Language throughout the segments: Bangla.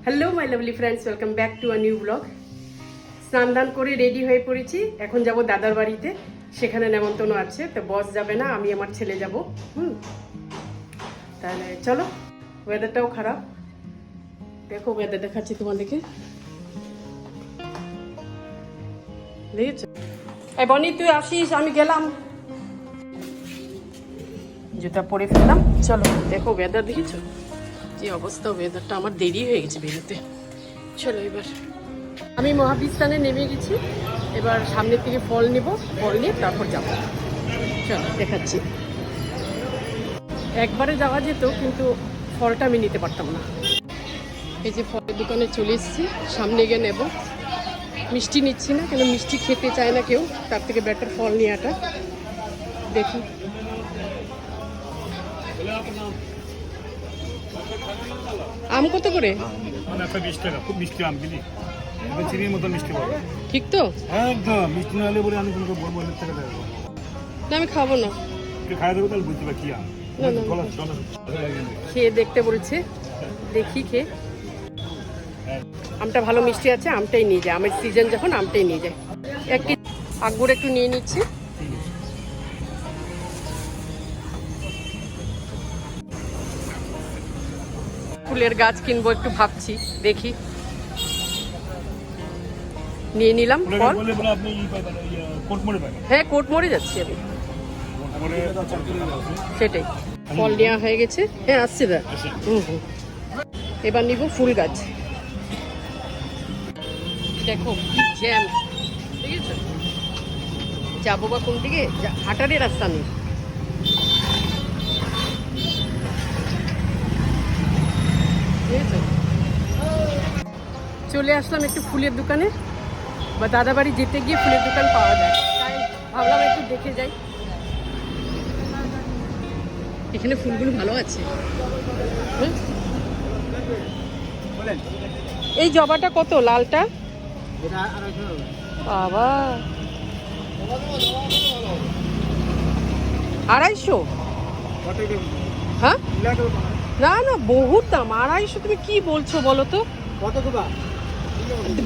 Hello my lovely friends, welcome back to a new blog. স্নান দান করে রেডি হয়ে পড়েছি। এখন যাব দাদার বাড়িতে, সেখানে নেমন্তন্ন আছে। তো বস যাবে না, আমি আমার ছেলে যাব। তাহলে চলো। ওয়েদারটাও খারাপ, দেখো ওয়েদার দেখাচ্ছি তোমাদেরকে। দেখেছো? এই বনি তুই আসিস, আমি গেলাম। জুতা পরে ফেললাম। চলো, দেখো ওয়েদার দেখেছো যে অবস্থা। ওয়েদারটা আমার দেরি হয়ে গেছে বেরোতে। চলো এবার আমি মহাবিস্তানে নেমে গেছি। এবার সামনের থেকে ফল নেব, ফল নিয়ে তারপর যাবো। চলো দেখাচ্ছি। একবারে যাওয়া যেত, কিন্তু ফলটা আমি নিতে পারতাম না। এই যে ফলের দোকানে চলে এসেছি, সামনে গিয়ে নেব। মিষ্টি নিচ্ছি না, কেন মিষ্টি খেতে চায় না কেউ, তার থেকে বেটার ফল নেওয়াটা। দেখি আম কত করে? খুব মিষ্টি আম কিনি, চিনির মতো মিষ্টি পাবো। ঠিক তো? একদম মিষ্টি না হলে বলে আমি তোমাকে বলবো থেকে দেবো না, আমি খাবো না। খাই দেবো, তাহলে বুঝতে পারি কি আম। খেয়ে দেখতে বলছে, দেখি খেয়ে। আমটা ভালো মিষ্টি আছে, আমটাই নিয়ে যায়। আমের সিজন যখন আমটাই নিয়ে যায়। একটি আঙ্গুর একটু নিয়ে নিচ্ছি। ফুলের গাছ কিনবো, একটু ভাবছি, দেখি। নিয়ে নিলাম ফল। হ্যাঁ, কোটমোড়ে যাচ্ছি আমি, সেটাই। ফল নেওয়া হয়ে গেছে। হ্যাঁ, আসছে দা। এবার নিব ফুল গাছ। দেখো কি জ্যাম, ঠিক আছে? যাবো বা কোন দিকে, হাঁটারই রাস্তা নেই। চলে আসলাম একটু ফুলের দোকানে, বা দাদা বাড়ি যেতে গিয়ে ফুলের দোকান পাওয়া যায়, তাই ভাবলাম একটু দেখে যাই। এখানে ফুলগুলো ভালো আছে। এই জবাটা কত, লালটা? বাবা, 250? হ্যাঁ, না না, বহুত দাম। 250 তুমি কি বলছো বলো তো?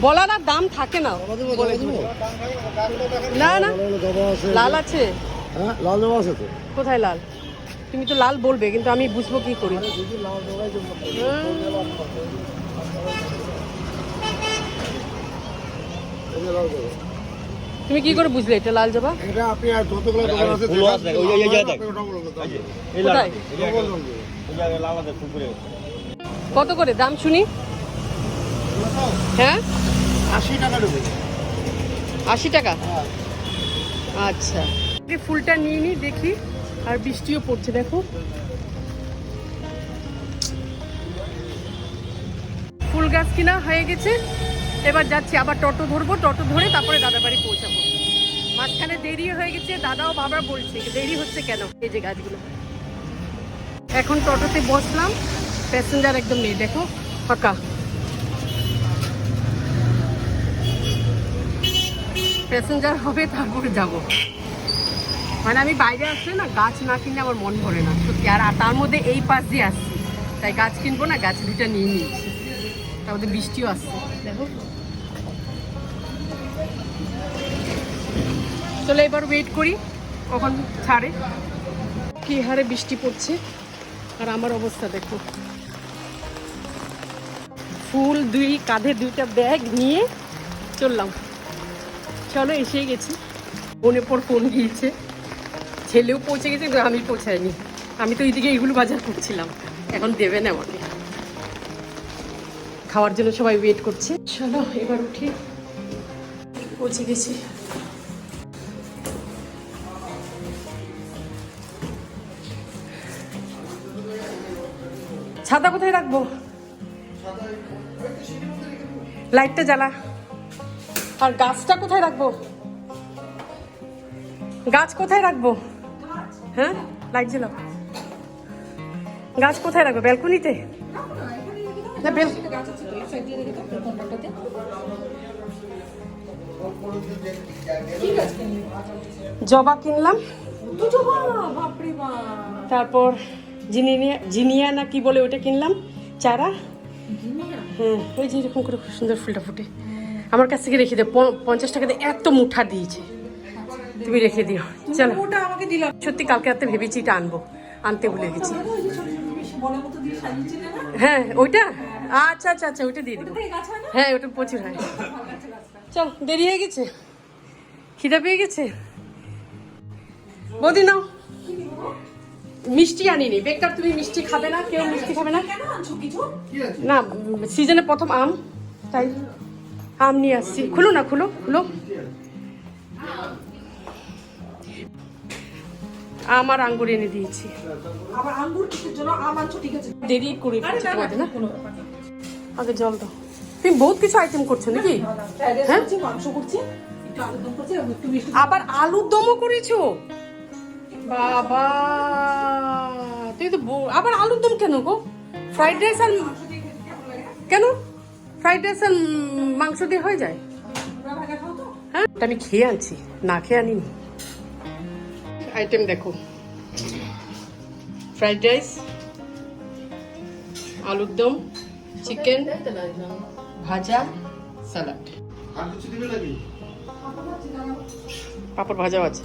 বলার আর দাম থাকে না। না না, লাল আছে। লাল জবা আছে তো। কোথায় লাল? তুমি তো লাল বলবে, কিন্তু আমি বুঝবো কি করি? তুমি কি করে বুঝলে এটা লাল জবা? এটা আপনি আর যতগুলো দোকান আছে ফুল আছে, ওই যে এই জায়গায় এই লাল, কোথায়? এই জায়গায় লাল আছে ফুল করে। কত করে দাম শুনি? হ্যাঁ, 80 টাকা দেবো। 80 টাকা? আচ্ছা, এই ফুলটা নিয়ে নিই, দেখি। আর বৃষ্টিও পড়ছে, দেখো। ফুল গাছ কিনা হয়ে গেছে। এবার যাচ্ছি, আবার টোটো ধরবো। টোটো ধরে তারপরে দাদার বাড়ি পৌঁছাবো। মাঝখানে দেরি হয়ে গেছে, দাদাও বাবার বলছে দেরি হচ্ছে কেন। এই যে গাছগুলো। এখন টোটোতে বসলাম, প্যাসেঞ্জার একদম নেই, দেখো ফাঁকা। প্যাসেঞ্জার হবে তারপরে যাব। মানে আমি বাইরে আসলে না, গাছ না কিনলে আমার মন ভরে না সত্যি। আর তার মধ্যে এই পাশ দিয়ে আসছি, তাই গাছ কিনবো না, গাছ দুটা নিয়ে নিয়েছি। তার মধ্যে বৃষ্টিও আসছে, দেখো। চলো এবার ওয়েট করি কখন ছাড়ে। কি হারে বৃষ্টি পড়ছে, আর আমার অবস্থা দেখো। ফুল কাঁধে 2টা ব্যাগ নিয়ে চললাম। চলো, এসেই গেছি। ফোনের পর ফোন গিয়েছে, ছেলেও পৌঁছে গেছে, কিন্তু আমি পৌঁছাইনি। আমি তো এইদিকে এগুলো বাজার করছিলাম, এখন দেবে না আমাকে। খাওয়ার জন্য সবাই ওয়েট করছে। চলো এবার উঠি, পৌঁছে গেছি। ছাতা কোথায় রাখবো? লাইটটা জ্বালা। আর গাছটা কোথায় রাখবো? গাছ কোথায় রাখবো? হ্যাঁ, লাইট জ্বালাও। গাছ কোথায় রাখবো? ব্যালকনিতে? না, জবা কিনলাম, তারপর জিনিয়া না কি বলে ওটা কিনলাম, চারা। হ্যাঁ ওই যে এরকম করে খুব সুন্দর ফুলটা ফুটে। আমার কাছ থেকে রেখে দে, 50 টাকা দিয়ে এত মুঠা দিয়েছে, তুমি রেখে দিও। চলো, ওটা আমাকে দিলাম সত্যি কালকে রাতে ভেবেছি এটা আনবো, আনতে ভুলে গেছি। ওই যে ছোট ছোট বলের মতো দিয়ে সাজিয়েছিলে না হ্যাঁ ওইটা, আচ্ছা আচ্ছা আচ্ছা ওইটা দিয়ে দিবো। এই গাছ হয় না হ্যাঁ ওটা প্রচুর হয়। চল, দেরি হয়ে গেছে, খিদা পেয়ে গেছে। বৌদি নাও, মিষ্টি আনিনি। বেকার তুমি মিষ্টি খাবে না, কেউ মিষ্টি খাবে না। কেন আনছো কিছু না, সিজনে প্রথম আম, তাই আম নিয়ে আসছি। খুলো না, খুলো খুলো। আম আর আঙ্গুর এনে দিয়েছি। আবার আঙ্গুর কিসের জন্য আম আনছো ঠিক আছে দেরি করে আরে ফেলছি না তোমাদের না। কোনো ব্যাপার না। আগে জল দাও। তুমি বহুত কিছু আইটেম করছো নাকি? ফ্রাইড রাইস হ্যাঁ? করছি, মাংস করছি, একটু আলুর দম করছি, আর একটু মিষ্টি। আবার আলুর দমও করেছো? বাবা, তুই তো আবার আলুর দম কেন গো? ফ্রাইড রাইস আর কেন? ফ্রাইড রাইস আর মাংস দিয়ে হয়ে যায়। তোমরা ভাগা খাও তো? হ্যাঁ, ওটা আমি খেয়ে আনছি, না খেয়ে আনিনি। আইটেম দেখো, ফ্রাইড রাইস, আলুর দম, চিকেন, ভাজা, স্যালাড, আর কিছু দিবে নাকি? পাপড় ভাজাও আছে।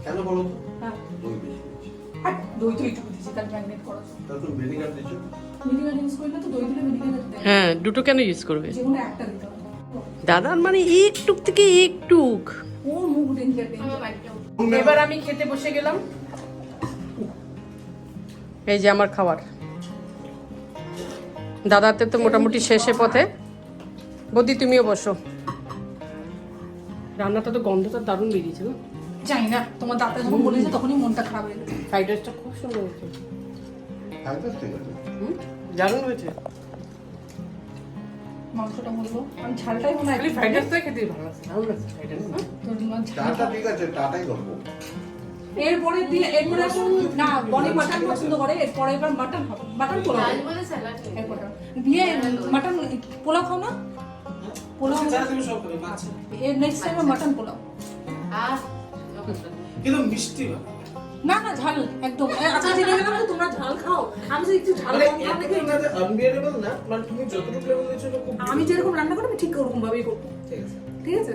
কেন বলো তো? হ্যাঁ। দই বেশি দিচ্ছি। আর দই তো এইটুকু দিচ্ছি, তার ম্যাগনেট করা আছে। তা তুমি ভিনেগার দিচ্ছ? ভিনেগার ইউজ করলে তো দই দিলে ভিনেগার দিতে হবে। হ্যাঁ, দুটো কেন ইউজ করবে? যেকোনো একটা দিতে হবে। দাদার মানে একটুক থেকে একটুক। ও মুখ ডেঞ্জার এবার আমি খেতে বসে গেলাম। এই যে আমার খাবার, দাদাতে তো মোটামুটি শেষে পথে। বৌদি তুমিও বসো। রান্নাটা তো গন্ধটা দারুণ বেরিয়েছে না? জানি না, তোমার দাদা যখন বলেছে তখনই মনটা খারাপ হয়ে গেছে। ফ্রাইড রাইসটা খুব সুন্দর হয়েছে। খাইতে ঠিক আছে। দারুণ হয়েছে। মাংসটা বলবো আমি ঝালটাই মনে হয় খালি ফ্রাইড রাইসটাই খেতে ভালো লাগছে, দারুণ লাগছে ফ্রাইড রাইস। তোর তোমার চাটা ঝালটা ঠিক আছে, টাটাই করবো। এরপরে দিয়ে এরপরে এখন না বনি মাটন পছন্দ করে, এরপরে এবার মাটন হবে, মাটন পোলাও এরপরে দিয়ে মাটন পোলাও খাও না, পোলাও এর নেক্সট টাইম মাটন পোলাও। কিন্তু মিষ্টি না না না ঝাল একদম আচ্ছা জেনে গেলাম যে তোমরা ঝাল খাও, আমি যে একটু ঝাল মানে কম খাও নাকি? এতটা না আনবিয়ারেবল না, মানে তুমি যতটুকু লেভেল দিচ্ছ ওটা খুব আমি যেরকম রান্না করি আমি ঠিক ওরকম ভাবেই করবো, ঠিক আছে। ঠিক আছে?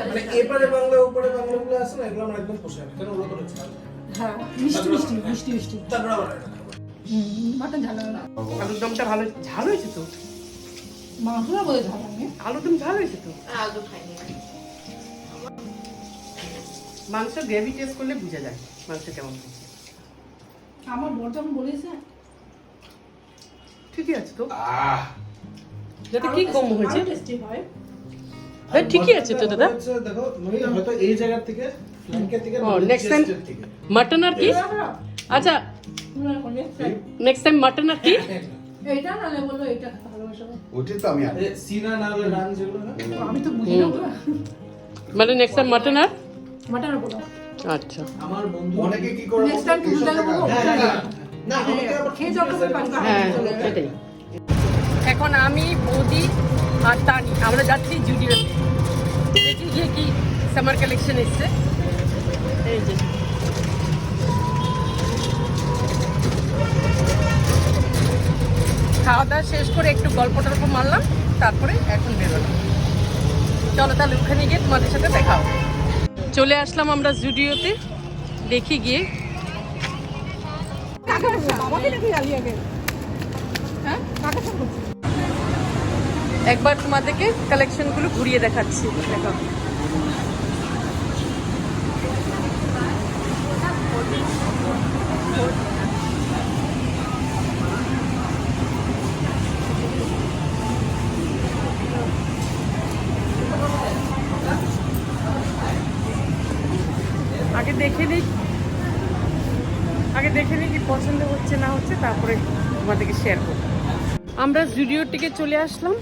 মানে এপারে বাংলা ওপারে বাংলাগুলো আছে না, এগুলো আমার একদম পোষায় না, কারণ ওরা তো ঝাল। হ্যাঁ মিষ্টি মিষ্টি মিষ্টি মিষ্টি তারপর আবার এটা খাবো। মাটন ঝাল হবে না, আলুর দমটা ভালো, ঝাল হয়েছে তো। মাংসটা বোধহয় ঝাল হবে। আলুর দম ঝাল হয়েছে তো। মাংস গ্রেভি টেস্ট করলে বোঝা যায় মাংস কেমন হয়েছে। আমার বর যখন বলেছে ঠিকই আছে তো, আহ, যাতে কি কম হয়েছে। টেস্টি হয়। হ্যাঁ, ঠিকই আছে তো দাদা। হচ্ছে দেখো তুমি হয়তো এই জায়গা থেকে ফ্ল্যাঙ্কের থেকে ও, next time চেস্টের থেকে। মাটন আর কি? আচ্ছা, নেক্সট টাইম মাটন আর কি? এইটা নালে বললো এইটা ভালোবাসা, ওইটাই তো আমি আনি। এ, সিনা না হলে রান যেগুলো না আমি তো বুঝি না মানে নেক্সট টাইম মাটন আর মাটন বলো আচ্ছা। আমার বন্ধু অনেকে কি করে নেক্সট টাইম তুমি জায়গা বলো হ্যাঁ, না আমাকে আবার খেয়ে যখন পারবে হ্যাঁ সেটাই। এখন আমি, বৌদি আর তানি আমরা যাচ্ছি জুডিওতে। দেখি গিয়ে কি সামার কালেকশন এসছে। এই যে খাওয়া দাওয়া শেষ করে একটু গল্প টল্প মারলাম, তারপরে এখন বেরোলাম। চলো তাহলে ওখানে গিয়ে তোমাদের সাথে দেখা হবে। চলে আসলাম আমরা জুডিওতে, দেখি গিয়ে। একবার তোমাদেরকে কালেকশনগুলো ঘুরিয়ে দেখাচ্ছি। দেখো, আগে দেখে নিই কি পছন্দ হচ্ছে না হচ্ছে, তারপরে তোমাদেরকে শেয়ার করব। আমরা জুডিওর থেকে চলে আসলাম।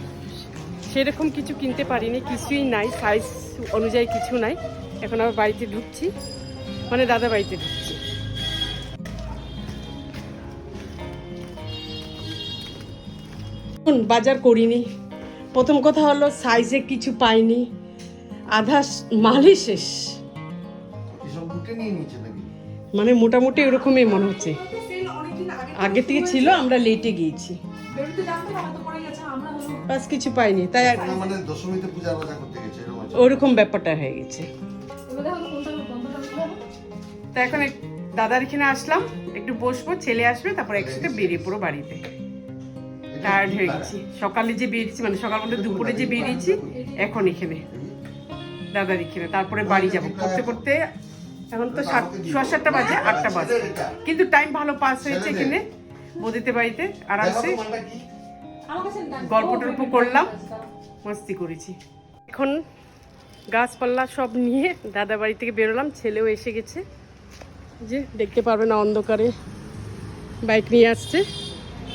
সেরকম কিছু কিনতে পারিনি, কিছুই নাই, সাইজ অনুযায়ী কিছু নাই। এখন আবার বাড়িতে ঢুকছি, মানে দাদা বাড়িতে ঢুকছি। বাজার করিনি, প্রথম কথা হলো সাইজে কিছু পাইনি, আধা মালই শেষ। এসব বুকে নিয়ে নিচ্ছে নাকি? মানে মোটামুটি এরকমই মনে হচ্ছে। সেল অনেকদিন আগে আগে থেকে ছিল, আমরা লেটে গিয়েছি, বেরোতে জানতো না হয়তো পড়ে গেছে, আমরা হলো বাস কিছু পাইনি, তাই আর মানে দশমীতে পূজা বাজা করতে গেছে এরকম আছে। ওরকম ব্যাপারটা হয়ে গেছে। এবার দেখো কোনটা বন্ধটা খুলে তো এখন দাদার এখানে আসলাম, একটু বসবো, ছেলে আসবে, তারপর একসাথে বেরিয়ে পড়ো বাড়িতে। টায়ার্ড হয়ে গেছি, সকালে যে বেরিয়েছি, মানে সকাল বলতে দুপুরে যে বেরিয়েছি, এখন এখানে দাদার এখানে, তারপরে বাড়ি যাব করতে করতে এখন তো 7:30 বাজে, 8টা বাজে, কিন্তু টাইম ভালো পাস হয়েছে এখানে বদিতে বাড়িতে আরামসে আমার কাছে গল্প টল্প করলাম, মস্তি করেছি। এখন গাছপালা সব নিয়ে দাদা বাড়ি থেকে বেরোলাম, ছেলেও এসে গেছে, যে দেখতে পারবে না অন্ধকারে বাইক নিয়ে আসছে।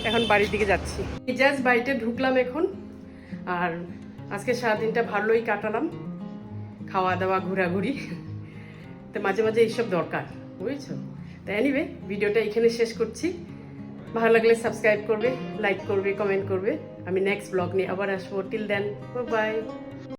এখন বাড়ির দিকে যাচ্ছি, জাস্ট বাড়িতে ঢুকলাম এখন। আর আজকে সারাদিনটা ভালোই কাটালাম, খাওয়া দাওয়া ঘোরাঘুরি, তো মাঝে মাঝে এইসব দরকার, বুঝেছো? তো এনিওয়ে, ভিডিওটা এখানে শেষ করছি। ভালো লাগলে সাবস্ক্রাইব করবে, লাইক করবে, কমেন্ট করবে। আমি নেক্সট ব্লগ নিয়ে আবার আসবো। Till then, by.